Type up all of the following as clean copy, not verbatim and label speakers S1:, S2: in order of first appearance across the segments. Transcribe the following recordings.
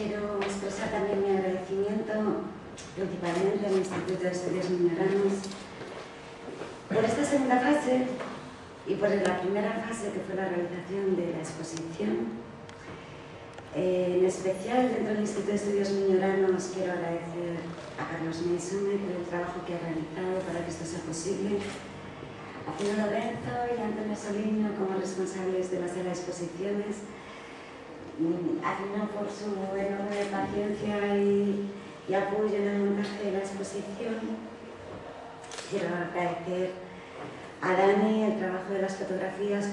S1: quiero expresar también mi agradecimiento principalmente al Instituto de Estudios Miñoranos por esta segunda fase y por la primera fase, que fue la realización de la exposición. En especial, dentro del Instituto de Estudios Miñoranos, quiero agradecer a Carlos Meisone por el trabajo que ha realizado para que esto sea posible, a Pino Lorenzo y a Antonio Solino como responsables de la sala de exposiciones, a Pino por su enorme paciencia y apoyo en el montaje de la exposición. Quiero agradecer a Dani el trabajo de las fotografías,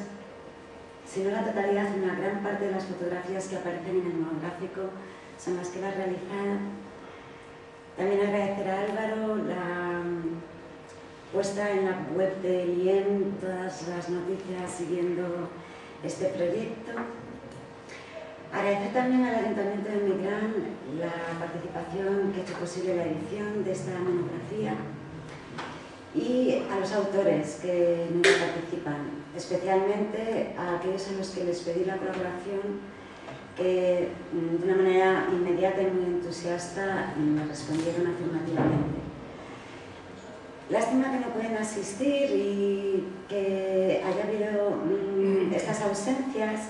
S1: si no la totalidad, una gran parte de las fotografías que aparecen en el monográfico son las que él ha realizado. También agradecer a Álvaro la puesta en la web de IEM, todas las noticias siguiendo este proyecto. Agradecer también al Ayuntamiento de Milán la participación que ha hecho posible la edición de esta monografía y a los autores que no participan, especialmente a aquellos a los que les pedí la colaboración, que de una manera inmediata y muy entusiasta me respondieron afirmativamente. Lástima que no pueden asistir y que haya habido estas ausencias.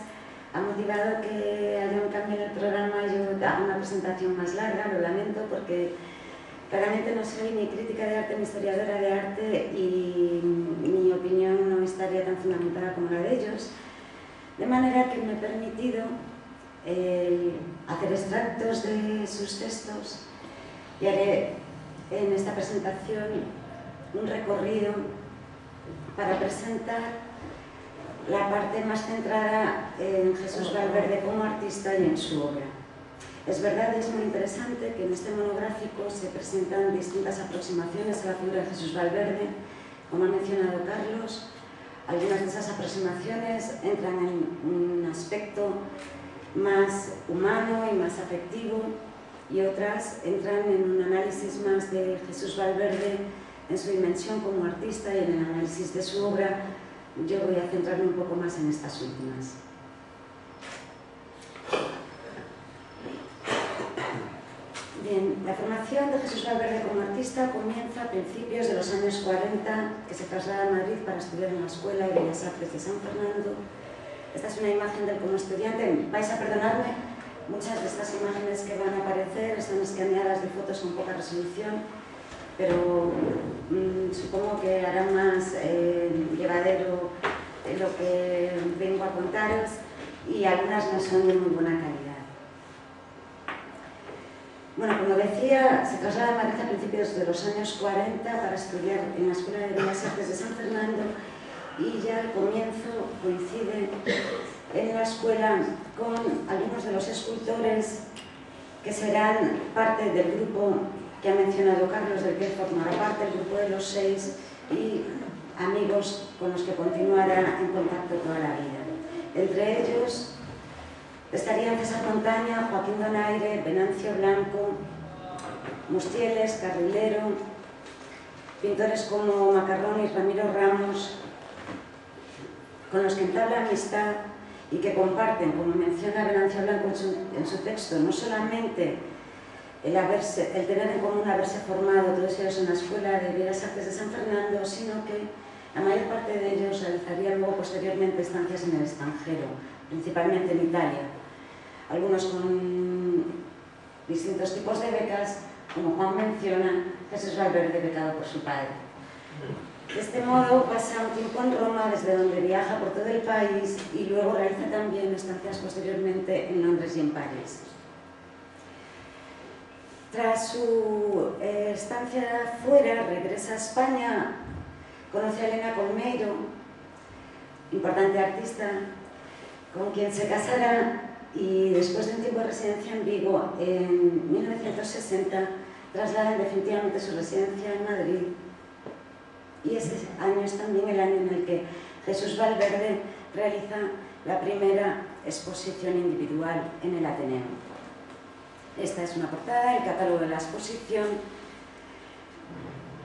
S1: Ha motivado que haya un cambio en el programa y yo haga una presentación más larga, lo lamento porque claramente no soy ni crítica de arte ni historiadora de arte y mi opinión no estaría tan fundamentada como la de ellos, de manera que me he permitido hacer extractos de sus textos y haré en esta presentación un recorrido para presentar la parte más centrada en Jesús Valverde como artista y en su obra. Es verdad, es muy interesante que en este monográfico se presentan distintas aproximaciones a la figura de Jesús Valverde, como ha mencionado Carlos. Algunas de esas aproximaciones entran en un aspecto más humano y más afectivo y otras entran en un análisis más de Jesús Valverde en su dimensión como artista y en el análisis de su obra. Yo voy a centrarme un poco más en estas últimas. Bien, la formación de Jesús Valverde como artista comienza a principios de los años 40, que se traslada a Madrid para estudiar en la Escuela de Bellas Artes de San Fernando. Esta es una imagen de él como estudiante. Vais a perdonarme, muchas de estas imágenes que van a aparecer están escaneadas de fotos con poca resolución, pero supongo que hará más llevadero lo que vengo a contaros y algunas no son de muy buena calidad. Bueno, como decía, se traslada a Madrid a principios de los años 40 para estudiar en la Escuela de Bellas Artes de San Fernando y ya al comienzo coincide en la escuela con algunos de los escultores que serán parte del grupo que ha mencionado Carlos, del que formará parte, el grupo de los 6 y amigos con los que continuará en contacto toda la vida. Entre ellos estarían César Montaña, Joaquín Donaire, Venancio Blanco, Mustieles, Carrilero, pintores como Macarrón y Ramiro Ramos, con los que entabla amistad y que comparten, como menciona Venancio Blanco en su texto, no solamente el tener en común haberse formado todos ellos en la Escuela de Bellas Artes de San Fernando, sino que la mayor parte de ellos realizarían luego posteriormente estancias en el extranjero, principalmente en Italia. Algunos con distintos tipos de becas, como Juan menciona, Jesús Valverde becado por su padre. De este modo pasa un tiempo en Roma, desde donde viaja por todo el país y luego realiza también estancias posteriormente en Londres y en París. Tras su estancia fuera, regresa a España, conoce a Elena Colmeiro, importante artista, con quien se casará y después de un tiempo de residencia en Vigo, en 1960, trasladan definitivamente su residencia en Madrid. Y ese año es también el año en el que Jesús Valverde realiza la primera exposición individual en el Ateneo. Esta es una portada, el catálogo de la exposición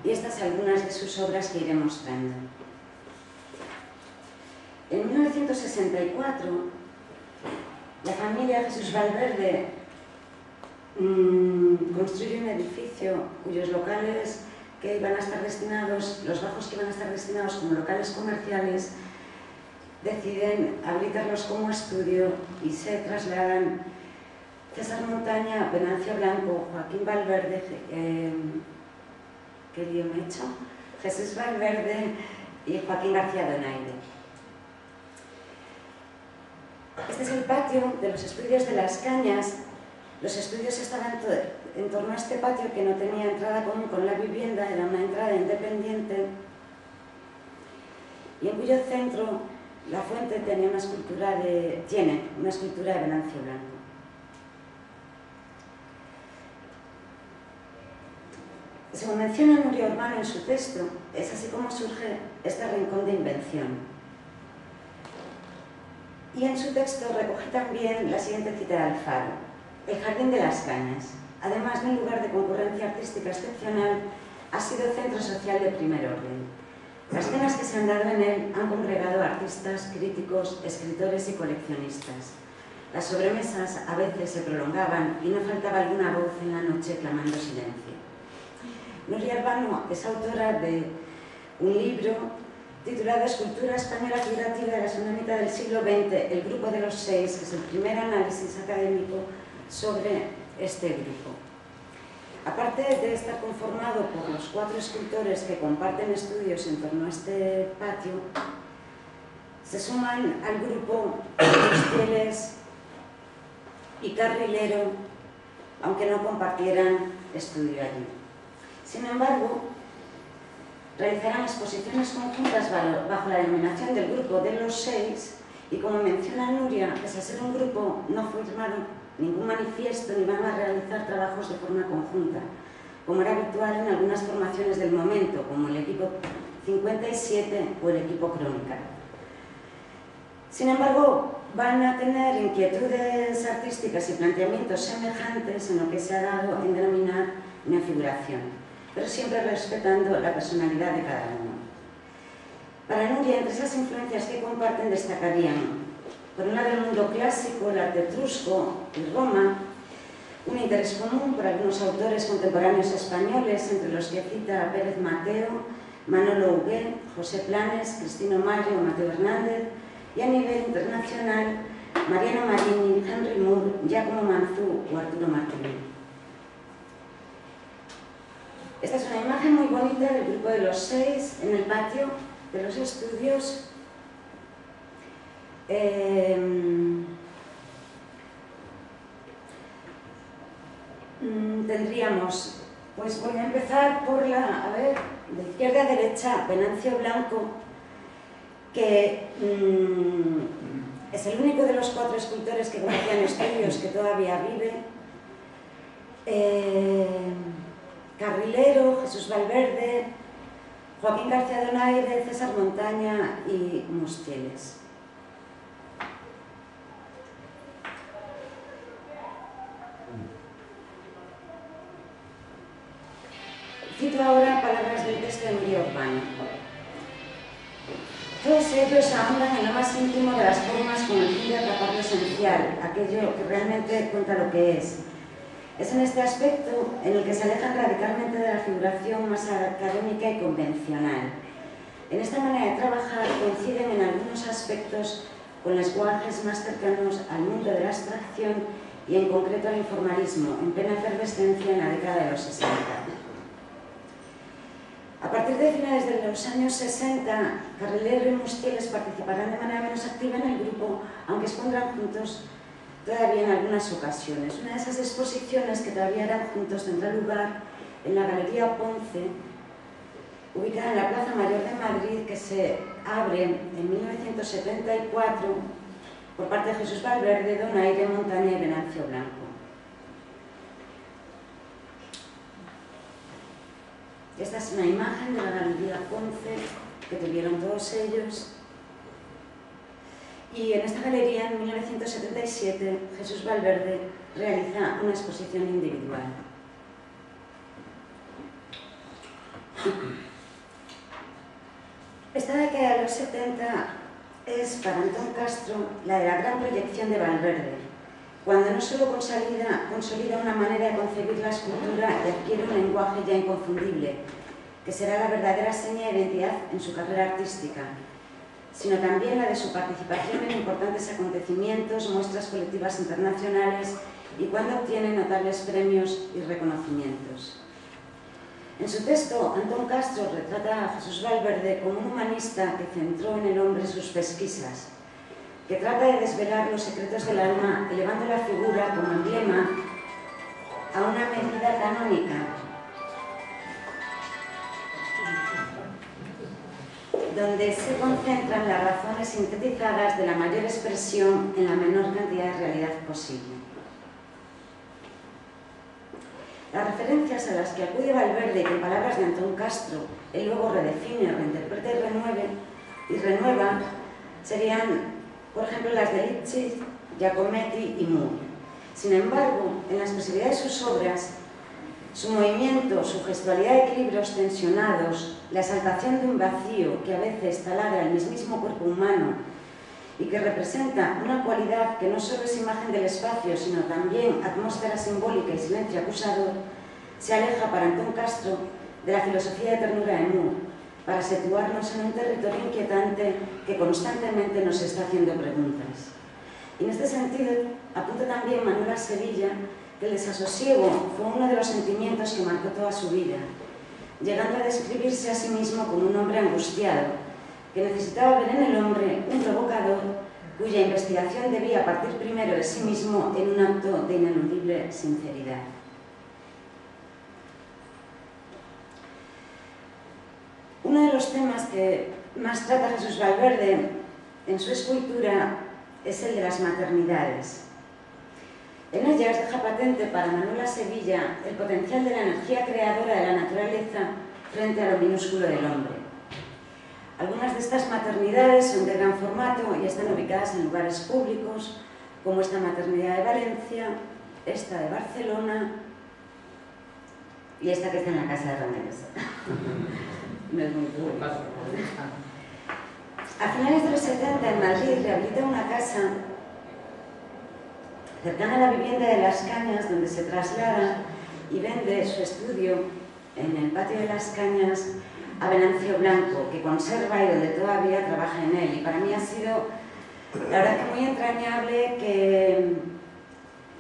S1: y estas algunas de sus obras que iré mostrando. En 1964, la familia Jesús Valverde construye un edificio cuyos locales que iban a estar destinados, los bajos que iban a estar destinados como locales comerciales, deciden habilitarlos como estudio y se trasladan César Montaña, Venancio Blanco, Joaquín Valverde, ¿qué lío me he hecho? Jesús Valverde y Joaquín García Donaire. Este es el patio de los estudios de Las Cañas. Los estudios estaban en torno a este patio que no tenía entrada común con la vivienda, era una entrada independiente y en cuyo centro la fuente tiene una escultura de Venancio Blanco. Según menciona Nuria Urbano en su texto, es así como surge este rincón de invención. Y en su texto recoge también la siguiente cita de Alfaro: el Jardín de las Cañas, además de un lugar de concurrencia artística excepcional, ha sido centro social de primer orden. Las cenas que se han dado en él han congregado artistas, críticos, escritores y coleccionistas. Las sobremesas a veces se prolongaban y no faltaba alguna voz en la noche clamando silencio. Nuria Urbano es autora de un libro titulado Escultura española figurativa de la segunda mitad del siglo XX, El grupo de los seis, que es el primer análisis académico sobre este grupo. Aparte de estar conformado por los 4 escultores que comparten estudios en torno a este patio, se suman al grupo Mustieles y Carrilero, aunque no compartieran estudio allí. Sin embargo, realizarán exposiciones conjuntas bajo la denominación del grupo de los 6 y, como menciona Nuria, pese a ser un grupo, no firmaron ningún manifiesto ni van a realizar trabajos de forma conjunta, como era habitual en algunas formaciones del momento, como el equipo 57 o el equipo Crónica. Sin embargo, van a tener inquietudes artísticas y planteamientos semejantes en lo que se ha dado en denominar neofiguración, pero siempre respetando la personalidad de cada uno. Para Nuria, entre esas influencias que comparten destacarían, por un lado, el mundo clásico, el arte etrusco y Roma, un interés común por algunos autores contemporáneos españoles, entre los que cita a Pérez Mateo, Manolo Huguet, José Planes, Cristino Mayo, Mateo Hernández, y a nivel internacional, Mariano Marini, Henry Moore, Giacomo Manzù o Arturo Martínez. Esta es una imagen muy bonita del grupo de los 6 en el patio de los estudios. Tendríamos, pues voy a empezar por de izquierda a derecha, Venancio Blanco, que es el único de los 4 escultores que compartían estudios que todavía vive. Carrilero, Jesús Valverde, Joaquín García Donaire, César Montaña y Mustieles. Cito ahora palabras del texto de Nuria Urbano. Todos ellos ahondan en lo más íntimo de las formas con el fin de atrapar lo esencial, aquello que realmente cuenta lo que es. Es en este aspecto en el que se alejan radicalmente de la figuración más académica y convencional. En esta manera de trabajar coinciden en algunos aspectos con lenguajes más cercanos al mundo de la abstracción y en concreto al informalismo, en plena efervescencia en la década de los 60. A partir de finales de los años 60, Carrilero y Mustieles participarán de manera menos activa en el grupo, aunque expondrán juntos todavía en algunas ocasiones. Una de esas exposiciones que todavía eran juntos tendrá lugar en la Galería Ponce, ubicada en la Plaza Mayor de Madrid, que se abre en 1974 por parte de Jesús Valverde, Donaire, Montaña y Venancio Blanco. Esta es una imagen de la Galería Ponce que tuvieron todos ellos. Y en esta galería, en 1977, Jesús Valverde realiza una exposición individual. Esta década de los 70 es, para Antón Castro, la de la gran proyección de Valverde, cuando no solo consolida una manera de concebir la escultura y adquiere un lenguaje ya inconfundible, que será la verdadera seña de identidad en su carrera artística, sino también la de su participación en importantes acontecimientos, muestras colectivas internacionales y cuando obtiene notables premios y reconocimientos. En su texto, Antón Castro retrata a Jesús Valverde como un humanista que centró en el hombre sus pesquisas, que trata de desvelar los secretos del alma, elevando la figura como emblema a una medida canónica, donde se concentran las razones sintetizadas de la mayor expresión en la menor cantidad de realidad posible. Las referencias a las que acude Valverde y que en palabras de Antón Castro él luego redefine, reinterpreta y renueva serían, por ejemplo, las de Lipchitz, Giacometti y Moore. Sin embargo, en la expresividad de sus obras, su movimiento, su gestualidad de equilibrios tensionados, la exaltación de un vacío que a veces taladra el mismísimo cuerpo humano y que representa una cualidad que no solo es imagen del espacio, sino también atmósfera simbólica y silencio acusador, se aleja para Antón Castro de la filosofía de ternura de Moore, para situarnos en un territorio inquietante que constantemente nos está haciendo preguntas. Y en este sentido, apunta también Manuel Sevilla que el desasosiego fue uno de los sentimientos que marcó toda su vida, llegando a describirse a sí mismo como un hombre angustiado, que necesitaba ver en el hombre un provocador cuya investigación debía partir primero de sí mismo en un acto de ineludible sinceridad. Uno de los temas que más trata Jesús Valverde en su escultura es el de las maternidades. En ellas deja patente para Manuel Sevilla el potencial de la energía creadora de la naturaleza frente a lo minúsculo del hombre. Algunas de estas maternidades son de gran formato y están ubicadas en lugares públicos, como esta maternidad de Valencia, esta de Barcelona y esta que está en la Casa de Remedios. No es muy público. A finales de los 70, en Madrid, rehabilita una casa cercana a la vivienda de Las Cañas, donde se traslada y vende su estudio en el patio de Las Cañas a Venancio Blanco, que conserva y donde todavía trabaja en él. Y para mí ha sido, la verdad, que muy entrañable que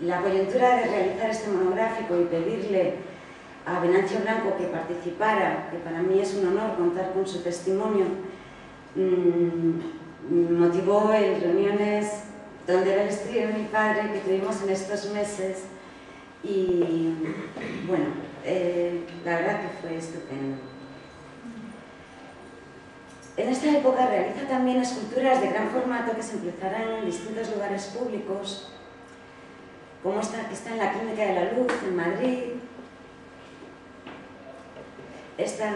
S1: la coyuntura de realizar este monográfico y pedirle a Venancio Blanco que participara, que para mí es un honor contar con su testimonio, motivó en reuniones donde era el estudio de mi padre que tuvimos en estos meses y bueno, la verdad que fue estupendo. En esta época realiza también esculturas de gran formato que se emplazarán en distintos lugares públicos, como esta que está en la Clínica de la Luz, en Madrid. Esta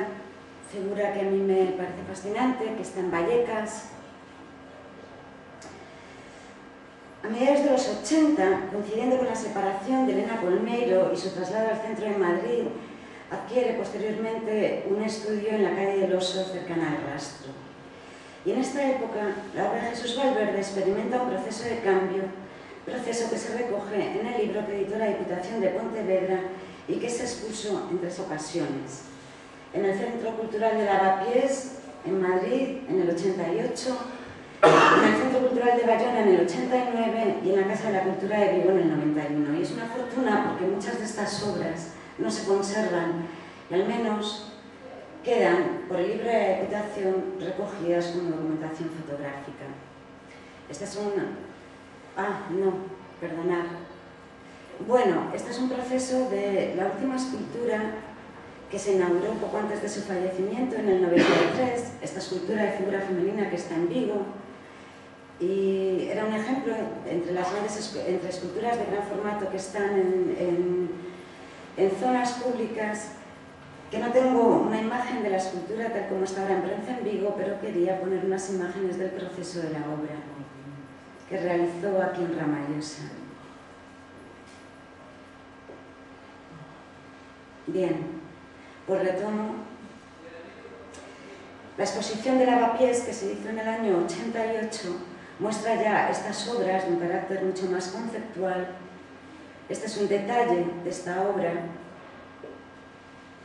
S1: figura que a mí me parece fascinante, que está en Vallecas. A mediados de los 80, coincidiendo con la separación de Elena Colmeiro y su traslado al centro de Madrid, adquiere posteriormente un estudio en la calle del Oso, cercana al Rastro. Y en esta época, la obra de Jesús Valverde experimenta un proceso de cambio, proceso que se recoge en el libro que editó la Diputación de Pontevedra y que se expuso en 3 ocasiones. En el Centro Cultural de Lavapiés, en Madrid, en el 88, en el Centro Cultural de Bayona en el 89 y en la Casa de la Cultura de Vigo en el 91. Y es una fortuna porque muchas de estas obras no se conservan y al menos quedan por el libro de Diputación recogidas como documentación fotográfica. Esta es una... perdonad. Bueno, este es un proceso de la última escultura que se inauguró un poco antes de su fallecimiento, en el 93, esta escultura de figura femenina que está en Vigo, y era un ejemplo entre esculturas de gran formato que están en zonas públicas, que no tengo una imagen de la escultura tal como está ahora en prensa en Vigo, pero quería poner unas imágenes del proceso de la obra que realizó aquí en Ramallosa. Bien, pues retomo. La exposición de Lavapiés, que se hizo en el año 88, muestra ya estas obras de un carácter mucho más conceptual. Este es un detalle de esta obra,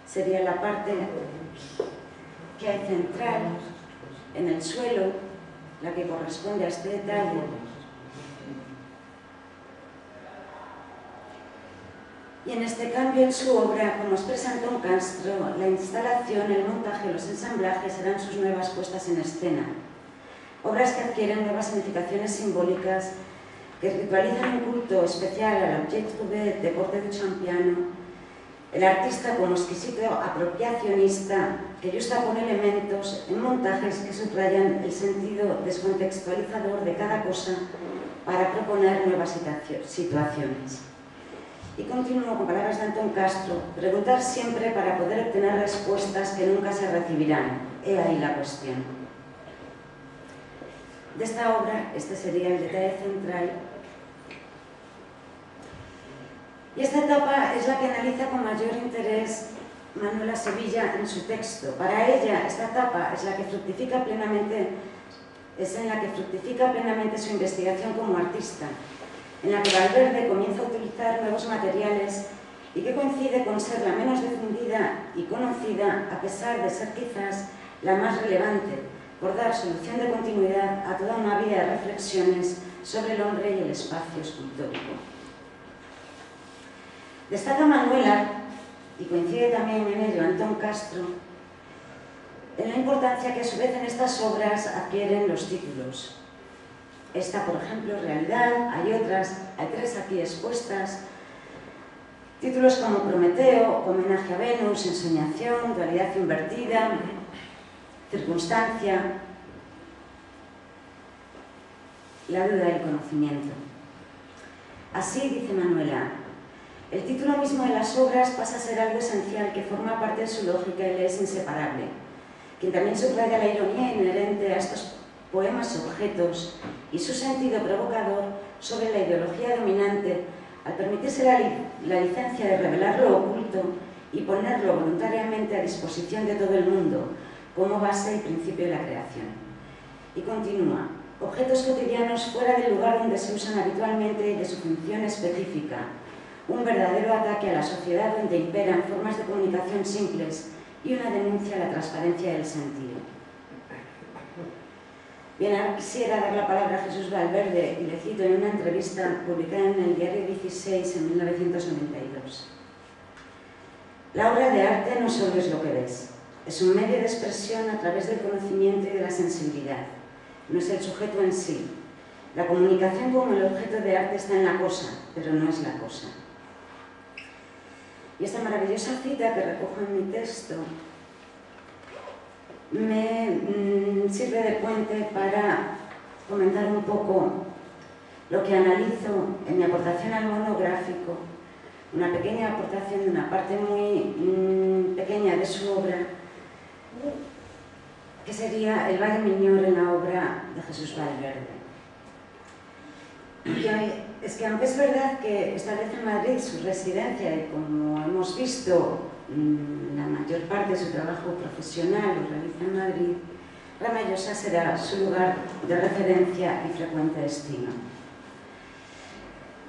S1: sería la parte que hay central en el suelo, la que corresponde a este detalle. Y en este cambio en su obra, como expresa Antón Castro, la instalación, el montaje, los ensamblajes serán sus nuevas puestas en escena. Obras que adquieren nuevas significaciones simbólicas, que ritualizan un culto especial al objet trouvé de corte de Champiano, el artista como exquisito apropiacionista que justapone elementos en montajes que subrayan el sentido descontextualizador de cada cosa para proponer nuevas situaciones. Y continúo con palabras de Antón Castro: preguntar siempre para poder obtener respuestas que nunca se recibirán. He ahí la cuestión. De esta obra, este sería el detalle central. Y esta etapa es la que analiza con mayor interés Manuela Sevilla en su texto. Para ella, esta etapa es la que fructifica plenamente, su investigación como artista, en la que Valverde comienza a utilizar nuevos materiales y que coincide con ser la menos difundida y conocida, a pesar de ser quizás la más relevante, por dar solución de continuidad a toda una vida de reflexiones sobre el hombre y el espacio escultórico. Destaca Manuela, y coincide también en ello Antón Castro, en la importancia que a su vez en estas obras adquieren los títulos. Esta, por ejemplo, Realidad, hay otras, hay tres aquí expuestas. Títulos como Prometeo, Homenaje a Venus, Ensoñación, Dualidad invertida, Circunstancia, La duda y el conocimiento. Así, dice Manuela, el título mismo de las obras pasa a ser algo esencial que forma parte de su lógica y le es inseparable. Quien también subraya la ironía inherente a estos poemas objetos y su sentido provocador sobre la ideología dominante al permitirse la licencia de revelar lo oculto y ponerlo voluntariamente a disposición de todo el mundo como base y principio de la creación. Y continúa: objetos cotidianos fuera del lugar donde se usan habitualmente y de su función específica, un verdadero ataque a la sociedad donde imperan formas de comunicación simples y una denuncia a la transparencia del sentido. Bien, ahora quisiera dar la palabra a Jesús Valverde y le cito en una entrevista publicada en el Diario 16 en 1992. La obra de arte no solo es lo que ves, es un medio de expresión a través del conocimiento y de la sensibilidad. No es el sujeto en sí. La comunicación como el objeto de arte está en la cosa, pero no es la cosa. Y esta maravillosa cita que recojo en mi texto me sirve de puente para comentar un poco lo que analizo en mi aportación al monográfico, una pequeña aportación de una parte muy pequeña de su obra, que sería el Valle Miñor en la obra de Jesús Valverde. Y es que aunque es verdad que establece en Madrid su residencia y como hemos visto la mayor parte de su trabajo profesional lo realiza en Madrid, Ramellosa será su lugar de referencia y frecuente destino.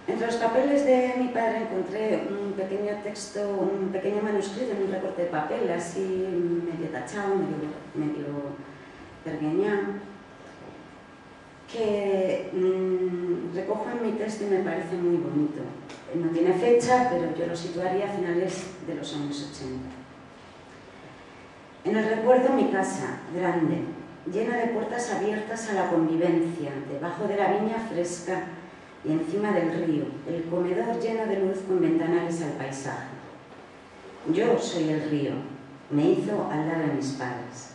S1: Entre los papeles de mi padre encontré un pequeño texto, un pequeño manuscrito en un recorte de papel, así medio tachado, medio pergeñado, que recojo en mi texto y me parece muy bonito. No tiene fecha, pero yo lo situaría a finales de los años 80. En el recuerdo mi casa, grande, llena de puertas abiertas a la convivencia, debajo de la viña fresca y encima del río, el comedor lleno de luz con ventanales al paisaje. Yo soy el río, me hizo al lado de mis padres.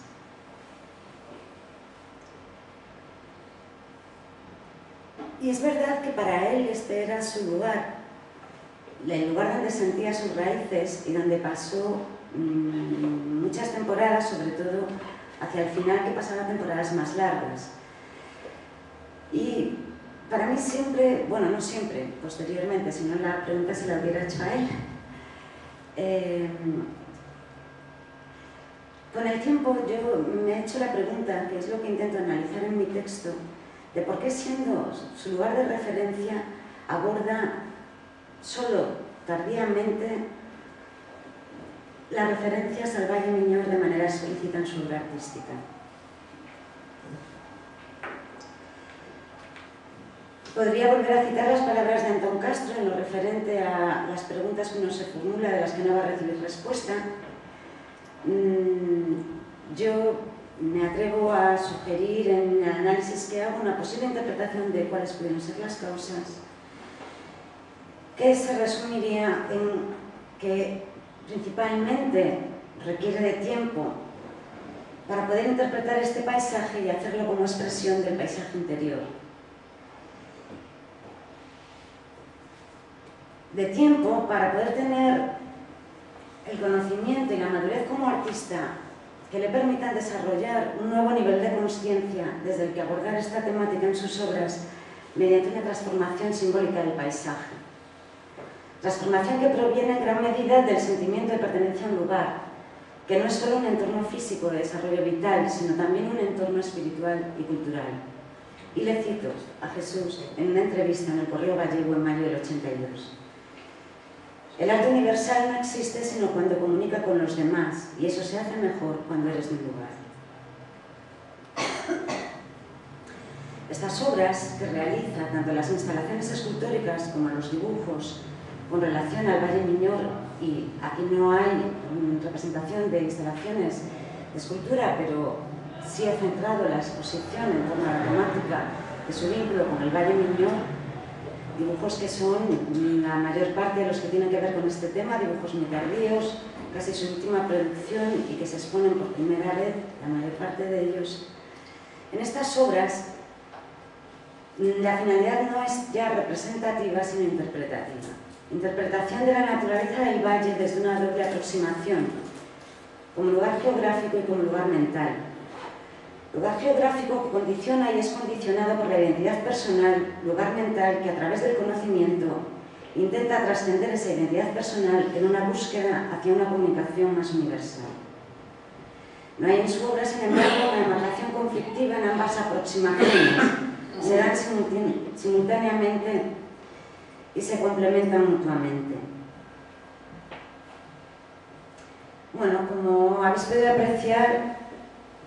S1: Y es verdad que para él este era su lugar, el lugar donde sentía sus raíces y donde pasó muchas temporadas, sobre todo hacia el final, que pasaba temporadas más largas. Y para mí siempre, bueno, no siempre, posteriormente, si no la pregunta se la hubiera hecho a él, con el tiempo yo me he hecho la pregunta, que es lo que intento analizar en mi texto, de por qué, siendo su lugar de referencia, aborda solo tardíamente las referencias al Valle Miñor de manera explícita en su obra artística. Podría volver a citar las palabras de Antón Castro en lo referente a las preguntas que uno se formula, de las que no va a recibir respuesta. Yo me atrevo a sugerir en el análisis que hago una posible interpretación de cuáles pudieron ser las causas, que se resumiría en que principalmente requiere de tiempo para poder interpretar este paisaje y hacerlo como expresión del paisaje interior. De tiempo para poder tener el conocimiento y la madurez como artista que le permitan desarrollar un nuevo nivel de consciencia desde el que abordar esta temática en sus obras mediante una transformación simbólica del paisaje. Transformación que proviene en gran medida del sentimiento de pertenencia a un lugar, que no es solo un entorno físico de desarrollo vital, sino también un entorno espiritual y cultural. Y le cito a Jesús en una entrevista en el Correo Gallego en mayo del 82. El arte universal no existe sino cuando comunica con los demás, y eso se hace mejor cuando eres de un lugar. Estas obras que realiza, tanto las instalaciones escultóricas como los dibujos, con relación al Valle Miñor, y aquí no hay representación de instalaciones de escultura, pero sí ha centrado la exposición en torno a la temática de su vínculo con el Valle Miñor, dibujos que son la mayor parte de los que tienen que ver con este tema, dibujos muy tardíos, casi su última producción y que se exponen por primera vez, la mayor parte de ellos. En estas obras, la finalidad no es ya representativa, sino interpretativa. Interpretación de la naturaleza del valle desde una doble aproximación, como lugar geográfico y como lugar mental. Lugar geográfico que condiciona y es condicionado por la identidad personal, lugar mental que a través del conocimiento intenta trascender esa identidad personal en una búsqueda hacia una comunicación más universal. No hay en su obra, sin embargo, una demarcación conflictiva en ambas aproximaciones. Se dan simultáneamente y se complementan mutuamente. Bueno, como habéis podido apreciar,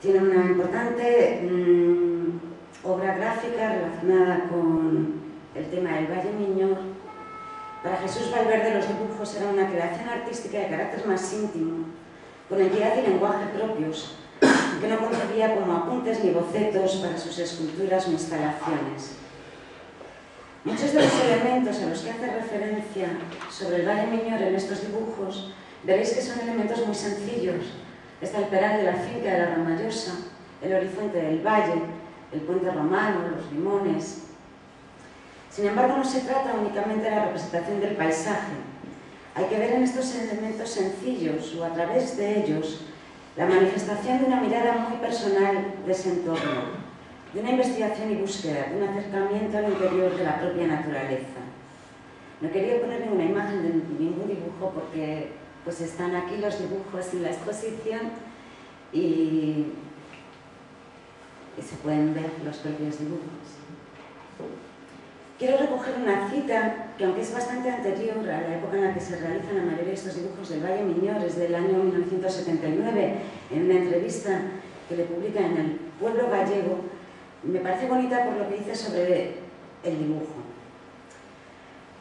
S1: tiene una importante obra gráfica relacionada con el tema del Valle Miñor. Para Jesús Valverde los dibujos eran una creación artística de carácter más íntimo, con entidad y lenguaje propios, que no concebía como apuntes ni bocetos para sus esculturas o instalaciones. Muchos de los elementos a los que hace referencia sobre el Valle Miñor en estos dibujos veréis que son elementos muy sencillos. Está el peral de la finca de la Ramallosa, el horizonte del valle, el puente romano, los limones. Sin embargo, no se trata únicamente de la representación del paisaje. Hay que ver en estos elementos sencillos o a través de ellos la manifestación de una mirada muy personal de ese entorno, de una investigación y búsqueda, de un acercamiento al interior de la propia naturaleza. No quería poner ninguna imagen de ningún dibujo porque pues están aquí los dibujos en la exposición y se pueden ver los propios dibujos. Quiero recoger una cita que, aunque es bastante anterior a la época en la que se realizan la mayoría de estos dibujos del Valle Miñor, es del año 1979, en una entrevista que le publica en El Pueblo Gallego, me parece bonita por lo que dice sobre el dibujo.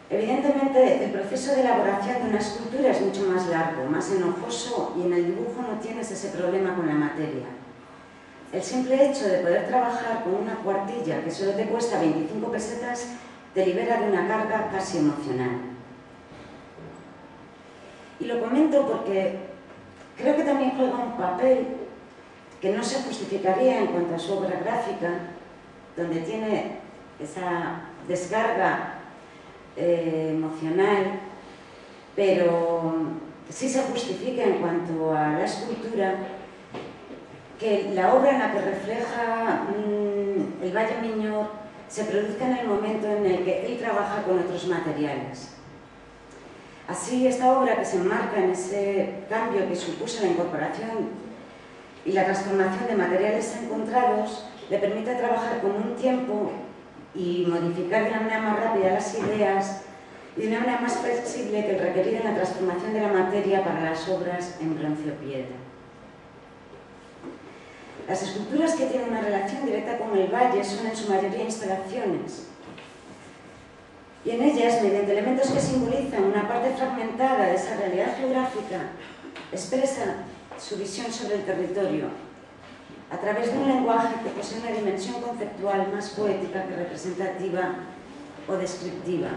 S1: Evidentemente, el proceso de elaboración de una escultura es mucho más largo, más enojoso, y en el dibujo no tienes ese problema con la materia. El simple hecho de poder trabajar con una cuartilla que solo te cuesta 25 pesetas te libera de una carga casi emocional. Y lo comento porque creo que también juega un papel que no se justificaría en cuanto a su obra gráfica, donde tiene esa descarga emocional, pero sí se justifica en cuanto a la escultura, que la obra en la que refleja el Valle Miñor se produzca en el momento en el que él trabaja con otros materiales. Así, esta obra, que se enmarca en ese cambio que supuso la incorporación y la transformación de materiales encontrados, le permite trabajar con un tiempo y modificar de una manera más rápida las ideas y de una manera más flexible que el requerido en la transformación de la materia para las obras en bronce o piedra. Las esculturas que tienen una relación directa con el valle son en su mayoría instalaciones, y en ellas, mediante elementos que simbolizan una parte fragmentada de esa realidad geográfica, expresa su visión sobre el territorio a través de un lenguaje que posee una dimensión conceptual más poética que representativa o descriptiva.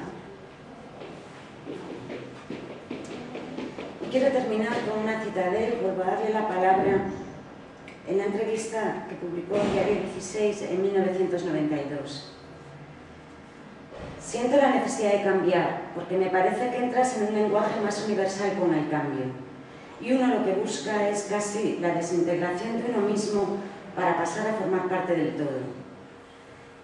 S1: Y quiero terminar con una cita de él. Vuelvo a darle la palabra en la entrevista que publicó el Diario 16 en 1992. Siento la necesidad de cambiar, porque me parece que entras en un lenguaje más universal con el cambio. Y uno lo que busca es casi la desintegración de uno mismo para pasar a formar parte del todo.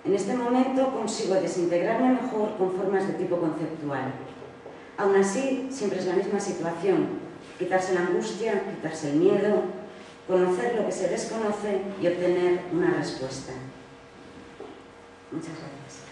S1: En este momento consigo desintegrarme mejor con formas de tipo conceptual. Aún así, siempre es la misma situación: quitarse la angustia, quitarse el miedo, conocer lo que se desconoce y obtener una respuesta. Muchas gracias.